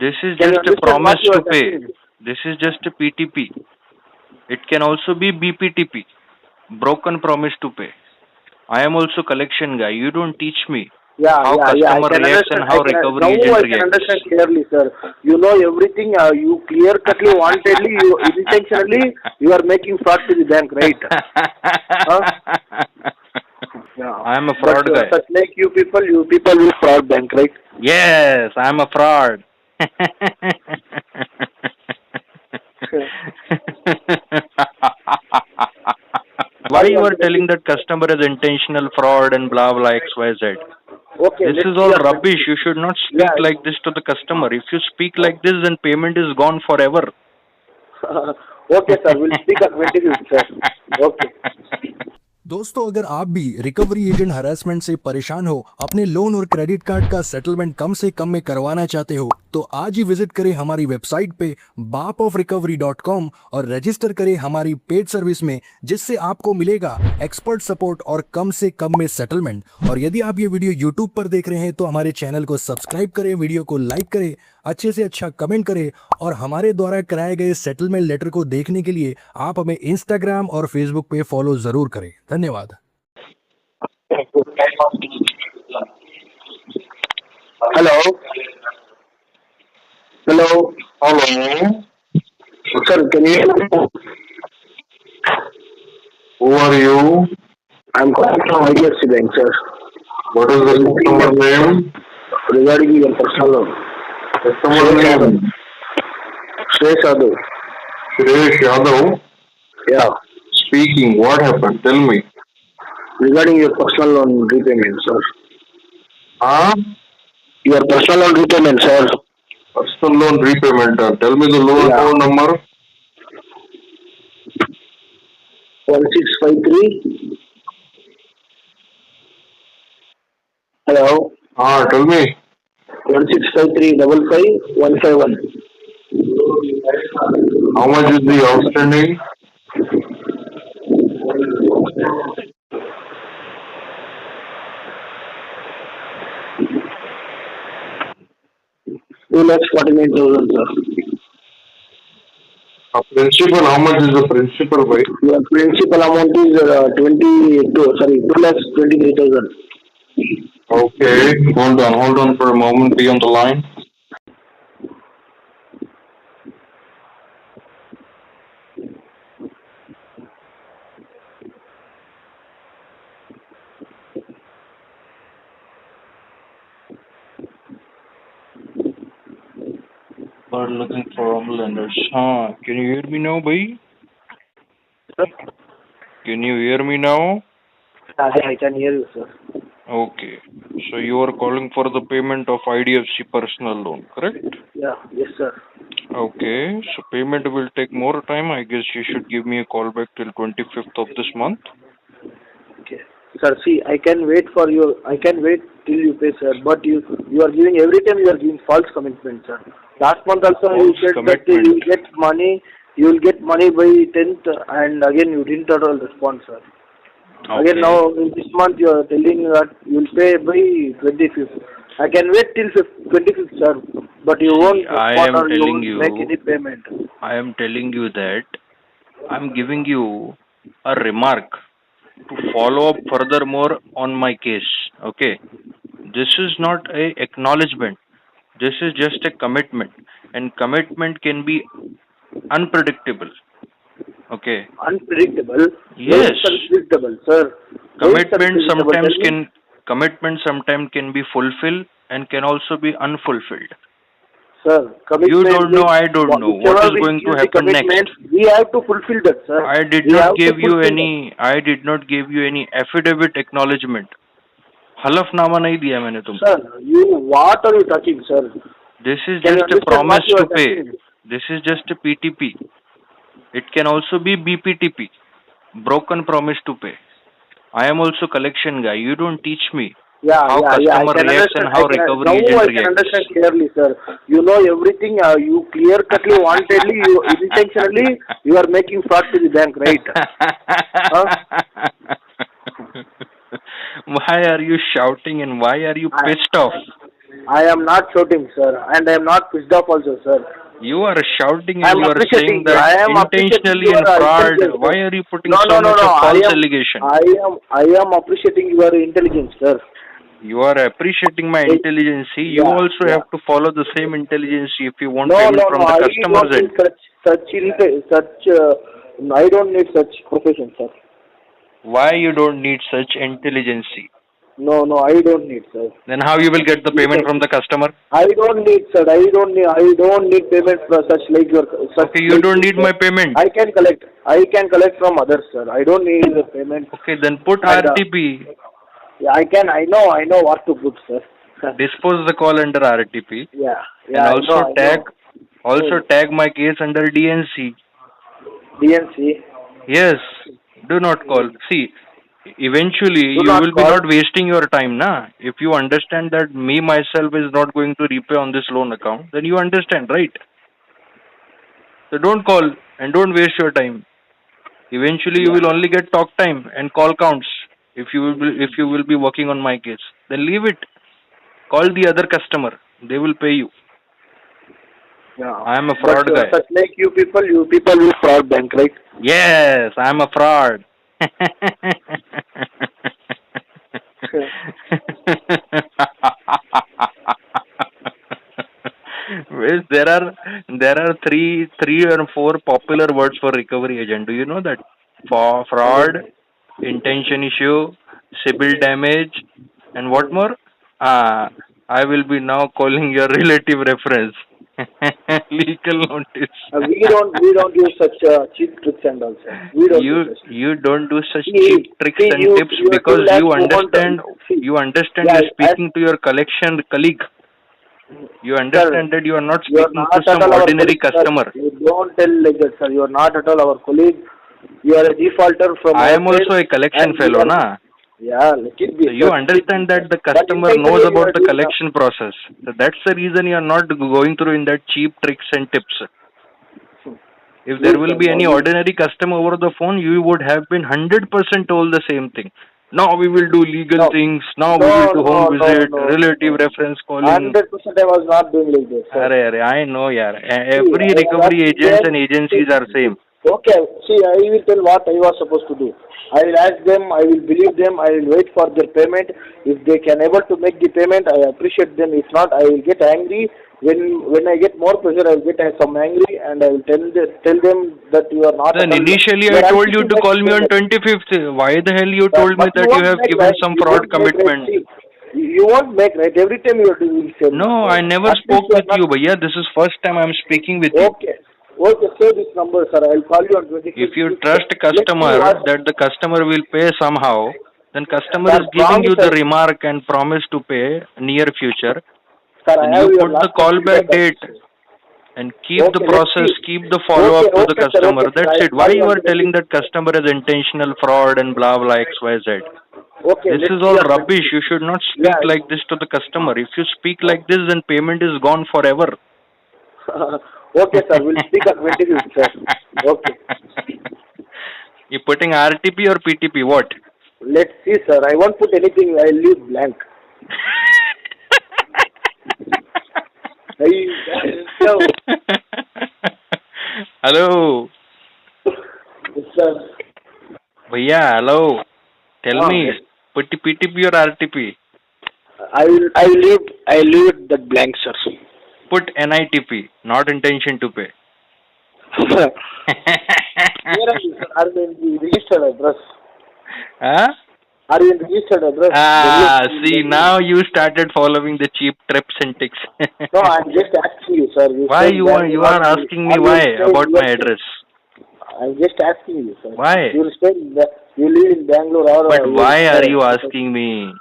This is Can you just a understand what promise you to are pay. saying? This is just a PTP. It can also be BPTP, broken promise to pay. I am also collection guy. You don't teach me how Yeah. I customer can reacts and understand. how Now recovery agent I can reacts. understand clearly, sir. You know everything. You clear cutly, wantedly, you intentionally, you are making fraud to the bank, right? Huh? Yeah. I am a But fraud guy. such like you people will fraud bank, right? Yes, I am a fraud. Why Sorry you once are again. telling that customer is intentional fraud and blah blah XYZ? Okay, This let's is see all our rubbish. benefit. You should not speak Yeah. like this to the customer. If you speak like this, then payment is gone forever. Okay, sir. We'll speak on 25th, sir. Okay. दोस्तों अगर आप भी recovery agent harassment से परेशान हो, अपने loan और credit card का सेटलमेंट कम से कम में करवाना चाहते हो, तो आज ही विजिट करें हमारी वेबसाइट पे baapofrecovery.com और रजिस्टर करें हमारी पेड सर्विस में, जिससे आपको मिलेगा एक्सपर्ट सपोर्ट और कम से कम में सेटलमेंट। और यदि आप ये वीडियो यूट्यूब पर देख रहे हैं तो हमारे चैनल को सब्सक्राइब करें, वीडियो को लाइक करें, अच्छे से अच्छा कमेंट करें, और हमारे द्वारा कराए गए सेटलमेंट लेटर को देखने के लिए आप हमें इंस्टाग्राम और फेसबुक पे फॉलो जरूर करें। धन्यवाद। Hello. Hello. Hello, Sir, can you hear me? who are you? I'm calling from IDFC Bank, sir. What is the customer name? Regarding your personal loan. Customer name? Shrey Sadhu. Suresh Yadav Yeah. speaking. What happened? Tell me. Regarding your personal loan repayment, sir. Huh? Your personal loan repayment, sir. Personal loan repayment. Tell me the loan Yeah. account number. 1653. Hello. Tell me. 1653 How much is the outstanding? $2,49,000, sir. Principal, how much is the principal, boy? Your principal amount is 2,23,000. Okay, hold on for a moment. Be on the line. We're looking for lenders. Can you hear me now, bhai? Can you hear me now? I can hear you, sir. Okay. So you are calling for the payment of IDFC personal loan, correct? Yeah, yes, sir. Okay. So payment will take more time. I guess you should give me a call back till 25th of this month. Okay. Sir, see, I can wait till you pay, sir. But you are giving, every time you are giving false commitment, sir. Last month also you False said that commitment. you will get money by 10th, and again you didn't at all respond, sir. Okay. Again now in this month you are telling that you will pay by 25th. I can wait till 25th, sir. But you won't respond or you won't make any payment. I am telling you that I'm giving you a remark to follow up furthermore on my case. Okay. This is not a acknowledgement. This is just a commitment. And commitment can be unpredictable. Okay. Unpredictable? Yes. Unpredictable, sir. Commitment sometimes can be fulfilled and can also be unfulfilled. Sir, You don't know, I don't know. What is going to happen next? We have to fulfill that, sir. I did not give you any affidavit acknowledgement. हलफनामा नहीं दिया मैंने तुमको. Sir, what are you talking, sir? This is Can you just a understand promise what you to are pay. talking? This is just a PTP. It can also be BPTP, broken promise to pay. I am also collection guy. You don't teach me how customer reacts and how recovery agent I reacts. can understand clearly, sir. You know everything. You clear cutly, wantedly, you intentionally, you are making fraud to the bank, right? Huh? Why are you shouting and why are you pissed off? I am not shouting, sir, and I am not pissed off also, sir. You are shouting I and am you are saying appreciating you. that I am appreciating intentionally your and fraud. intelligence, Why sir. are you putting No, so no, no, much no. of false allegation? I am appreciating your intelligence, sir. You are appreciating my Eh, intelligence. You Yeah, also yeah. have to follow the same intelligence if you want No, payment no, from no. the I customer's don't need end. such. I don't need such profession, sir. Why you don't need such intelligence? No, no. I don't need, sir. Then how you will get the payment from the customer? I don't need, sir. I don't need payment for such Okay, you like don't you, need sir. my payment. I can collect. I can collect from others, sir. I don't need the payment. Okay, then put And RTP. yeah, I can. I know what to put, sir. Dispose the call under RTP, Yeah, and yeah. I know. also tag my case under DNC. DNC. Yes, do not call. See, eventually Do you not will be call. not wasting your time, na? If you understand that me myself is not going to repay on this loan account, then you understand, right? So don't call and don't waste your time. Eventually you Yeah, will only get talk time and call counts if you will be working on my case. Then leave it. Call the other customer. They will pay you. yeah. I am a But fraud guy. such like you people will fraud bank, right? Yes, I am a fraud. Well, there are three or four popular words for recovery agent. Do you know that? For I fraud, don't know. intention issue, civil damage, and what more? Ah, I will be now calling your relative reference. Legal notice. We don't use such cheap tricks and all, sir. We don't do such. You don't do such cheap See, tricks see, and tips you are because 2 lakhs won't. See, you understand yeah, you're as speaking to your collection colleague. You sir, understand that you are not you are speaking to not at some all our ordinary colleague, sir. customer. You don't tell like that, sir. You are not at all our colleague. You are a defaulter from I our am side, also a collection and we fellow, are. na? Yeah, let it be, So you sir. Let it be, understand sir. that the But customer knows intentionally we about are the doing. collection process. So that's the reason you are not going through in that cheap tricks and tips. If there You, will sir, be no, any you. ordinary customer over the phone, you would have been 100% told the same thing. Now we will do legal No, things. Now we will no, do home no, no, visit, no, no, relative no. reference calling. 100% I was not doing like this, sir. I know, yaar. See, Every I was recovery asking agents and them. agencies are See, same. okay, see, I will tell what I was supposed to do. I will ask them, I will believe them, I will wait for their payment. If they can able to make the payment, I appreciate them. If not, I will get angry. When I get more pressure, I will get some angry, and I will tell them that you are not at Then all. initially You I are told unable you to to make call me on payment. 25th. Why the hell you told me But you that you won't have make given right. some You fraud won't make right. commitment? See, you won't make right. Every time you are doing same. No, I never At least spoke you with are not. you, bhaiya. This is first time I'm speaking with you. Okay. Okay, save this number, sir. I'll call you on If 25th. you trust Let's see customer what. that the customer will pay somehow, then customer Sir, is giving you promise the us. remark and promise to pay near future. Sir, Then I you have your put the last name, callback Sridhar, date sir. and keep the Okay, let's process, see. keep the follow Okay, up to the okay, sir. customer. Okay, sir. That's I'll it. call Why you you on are telling 25th. that customer is intentional fraud and blah blah XYZ? Okay, This let's is see all on rubbish. 25th. You should not speak Yeah. like this to the customer. If you speak Oh. like this, then payment is gone forever. Okay, sir. We'll speak on 25th, sir. Okay. You putting RTP or PTP? What? Let's see, sir. I won't put anything. I'll leave blank. No. Hello, Sir. bhaiya. Hello. Tell me, Yes. put PTP or RTP? I will leave it that blank, sir. Put NITP, not intention to pay. Where are you, sir? Are you in the registered address? Huh? Are you in registered address? See, now you started following the cheap trips and tricks. No, I'm just asking you, sir. You Why said you are Bangalore. asking me Or why you stay, about my address? I'm just asking you, sir. Why? You live in Bangalore or But you why are stay? you asking me?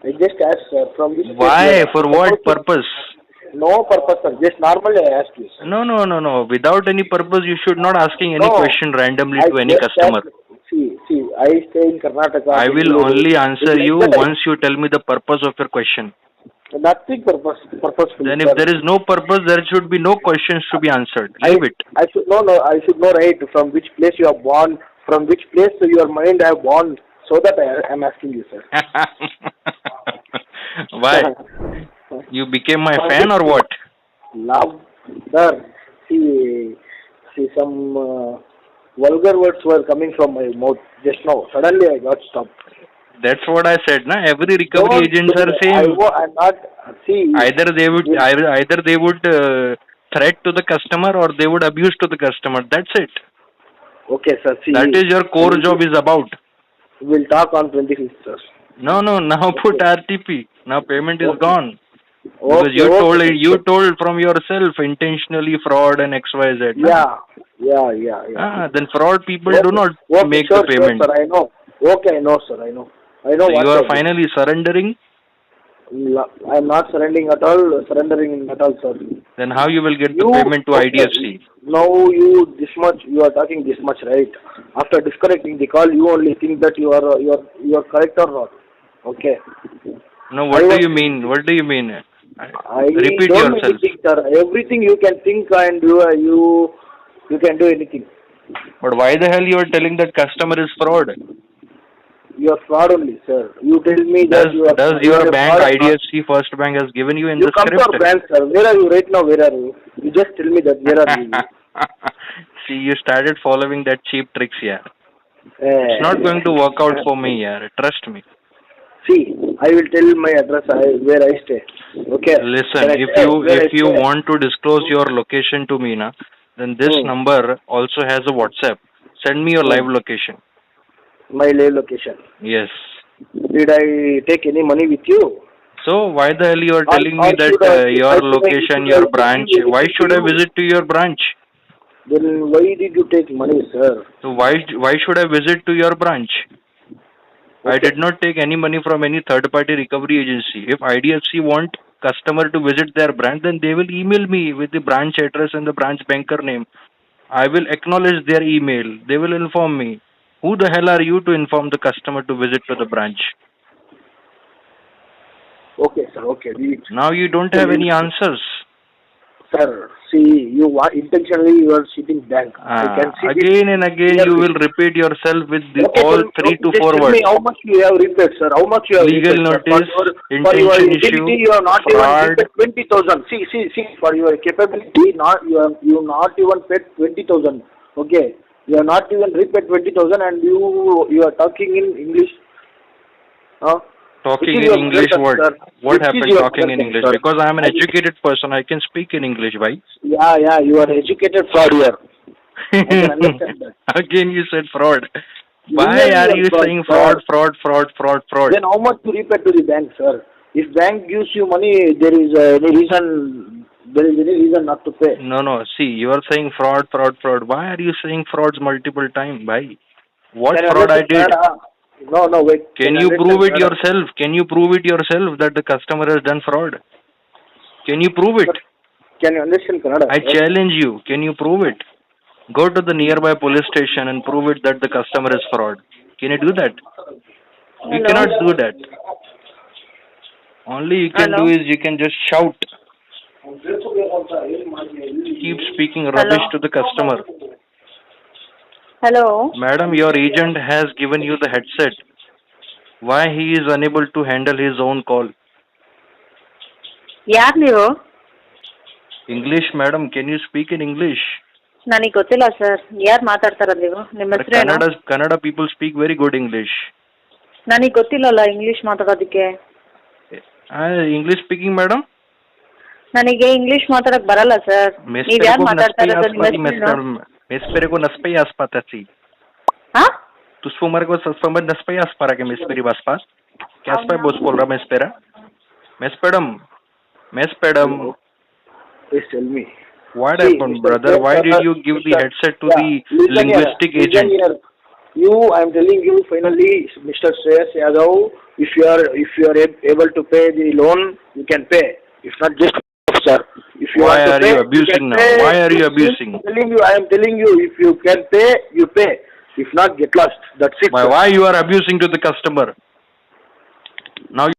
I just asked, sir. From which state you Why? are? For what purpose? No purpose, sir. Just normally I asked you, sir. No. Without any purpose, you should not asking any No, question randomly I to any just customer. asked. See, I stay in Karnataka. I will Bengaluru. only answer Like you that once you tell me the purpose of your question. nothing purposeful, Then if sir. there is no purpose, there should be no questions to be answered. I Leave it. I should know, I should know, right, from which place you are born, from which place your mind have born, so that I am asking you, sir. Why? You became my fan or what? Love, sir. See, some vulgar words were coming from my mouth just now. Suddenly I got stopped. That's what I said, na. Every recovery Don't agents say are that. same. I'm not. See, Either they would threat to the customer or they would abuse to the customer. That's it. okay, sir. See, That is your core job is about. we'll talk on 25th, sir. No, now put Okay. RTP. Now payment is Okay. gone. Because Okay. Okay. you told from yourself intentionally fraud and XYZ. Na? Yeah. Then fraud people do Okay. not Okay. make the Sure, payment. sir. I know. Okay, I know, sir. I know. I know So you what are I did. finally surrendering. I'm not surrendering at all. Surrendering at all, sir. Then how you will get the You payment to okay? IDFC? Now this much you are talking this much, right? After disconnecting the call, you only think that you are correct or not. Okay. No, I what do was you mean? What do you mean? I Repeat don't know yourself. anything, sir. Everything you can think and you can do anything. But why the hell you are telling that customer is fraud? You are fraud only, sir. You tell me Does that does you are your a bank fraud or not. IDFC First Bank has given you in You the come to script? our branch, sir. Where are you right now? Where are you? You just tell me that where are you? See, you started following that cheap tricks, yeah. It's Eh, not going to work out for me, yeah. Trust me. see, I will tell my address where I stay. Okay. Listen, Can I if say you where I stay? want to disclose your location to me, na, then this Hmm. number also has a WhatsApp. Send me your live Hmm. location. My live location. Yes. Did I take any money with you? So why the hell you are telling me Or that your location, should I your give branch? Why anything to should I you? visit to your branch? Then why did you take money, sir? So why should I visit to your branch? I Okay. did not take any money from any third party recovery agency. If IDFC want customer to visit their branch, then they will email me with the branch address and the branch banker name. I will acknowledge their email. They will inform me. Who the hell are you to inform the customer to visit to the branch? Okay, sir. Okay. Leave it. Now you don't Okay, have leave any it, sir. answers. Sir, see, intentionally you are sitting bank. I can see it Again and again you clearly. will repeat yourself with Okay, all three to just four tell me words. how much you have repaid, sir. How much you have Legal repaid, sir? notice, For your intention issue, utility, you have not even fraud. repaid 20,000. See. For your capability, you have not even paid 20,000. Okay, you have not even repaid 20,000, and you are talking in English. Huh? Which Talking is in your English mother tongue, what? sir? What Which is happened your talking mother in tongue, English? sir? Because I am an educated person, I can speak in English, bhai. Yeah, you are educated fraud here. I can understand that. Again you said fraud. Why Really, are you you are saying fraud, fraud? Then how much you repay to the bank, sir? If bank gives you money, there is any reason not to pay. No. See, you are saying fraud. Why are you saying frauds multiple times, bhai? What Can you fraud I understand did? Kannada? No, wait. Can Can you you understand prove it Kannada? yourself? Can you prove it yourself that the customer has done fraud? Can you prove it? But can you understand Kannada, I sir? challenge you. Can you prove it? Go to the nearby police station and prove it that the customer is fraud. Can you do that? You Hello. cannot do that. Only you can do Hello. is you can just shout, keep speaking Hello. rubbish to the customer. Hello. Madam, your agent has given you the headset. Why he is unable to handle his own call? ಯಾರು ನೀವು? English, madam, can you speak in English? ನನಗೆ ಗೊತ್ತಿಲ್ಲ sir. ಯಾರು ಮಾತಾಡ್ತಾರದು ನೀವು? ನಿಮ್ಮ ಹೆಸರೇನು? Kannada people speak very good English. ನನಗೆ ಗೊತ್ತಿಲ್ಲಲ್ಲ English ಮಾತಾಡೋದಕ್ಕೆ. English speaking, madam? ನನಗೆ ಇಂಗ್ಲಿಷ್ ಮಾತಾಡಕ್ ಬರಲ್ಲ ಸರ್. ನೀವು ಯಾರು ಮಾತಾಡ್ತಾ ಇರೋದು? ನಿಮ್ಮ ಹೆಸರೇನು? Mespere ko naspay aspatasi. ಹಾ? Tu spumar ko sasfamad naspay aspara ke mesperi baspas. Kya aspay bos bol raha mespera? Mespedam. Please tell me. What See, happened, Mr. brother? Why did you give the headset to the linguistic agent? I am telling you finally, Mr. Shreyas Yadav, if you are able to pay the loan, you can pay. If not, just sir. If you Why want to are pay, you abusing now? pay. Why are you abusing? I am telling you, if you can pay, you pay. If not, get lost. That's it. Why you are abusing to the customer? Now